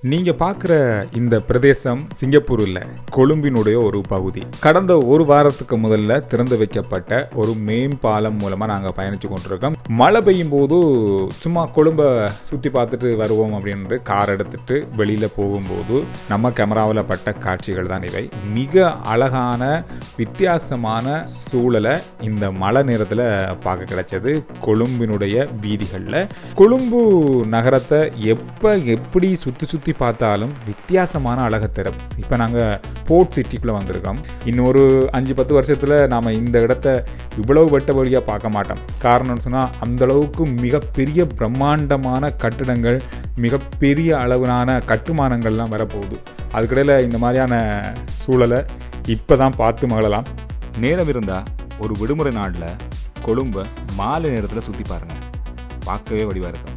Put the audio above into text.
நீங்கள் பார்க்குற இந்த பிரதேசம் சிங்கப்பூர் இல்லை, கொழும்பினுடைய ஒரு பகுதி. கடந்த ஒரு வாரத்துக்கு முதல்ல திறந்து வைக்கப்பட்ட ஒரு மேம்பாலம் மூலமாக நாங்கள் பயணித்து கொண்டிருக்கோம். மழை பெய்யும் போது சும்மா கொழும்பை சுற்றி பார்த்துட்டு வருவோம் அப்படின்ட்டு கார் எடுத்துட்டு வெளியில் போகும்போது நம்ம கேமராவில் பட்ட காட்சிகள் தான் இவை. மிக அழகான வித்தியாசமான சூழலை இந்த மழை நேரத்தில் பார்க்க கிடைச்சது கொழும்பினுடைய வீதிகளில். கொழும்பு நகரத்தை எப்படி சுற்றி பார்த்தாலும் வித்தியாசமான அழகை தரும். இப்போ நாங்கள் போர்ட் சிட்டிக்குள்ளே வந்திருக்கோம். இன்னொரு 5-10 வருஷத்தில் நாம் இந்த இடத்த இவ்வளவு வெட்ட வழியாக பார்க்க மாட்டோம். காரணம்னு சொன்னால் அந்தளவுக்கு மிகப்பெரிய பிரம்மாண்டமான கட்டிடங்கள், மிகப்பெரிய அளவிலான கட்டுமானங்கள்லாம் வரப்போகுது. அதுக்கிடையில் இந்த மாதிரியான சூழலை இப்போ தான் பார்த்து மகிழலாம். நேரம் இருந்தால் ஒரு விடுமுறை நாளில் கொழும்பை மாலை நேரத்தில் சுற்றி பாருங்கள், பார்க்கவே வடிவாக இருக்கும்.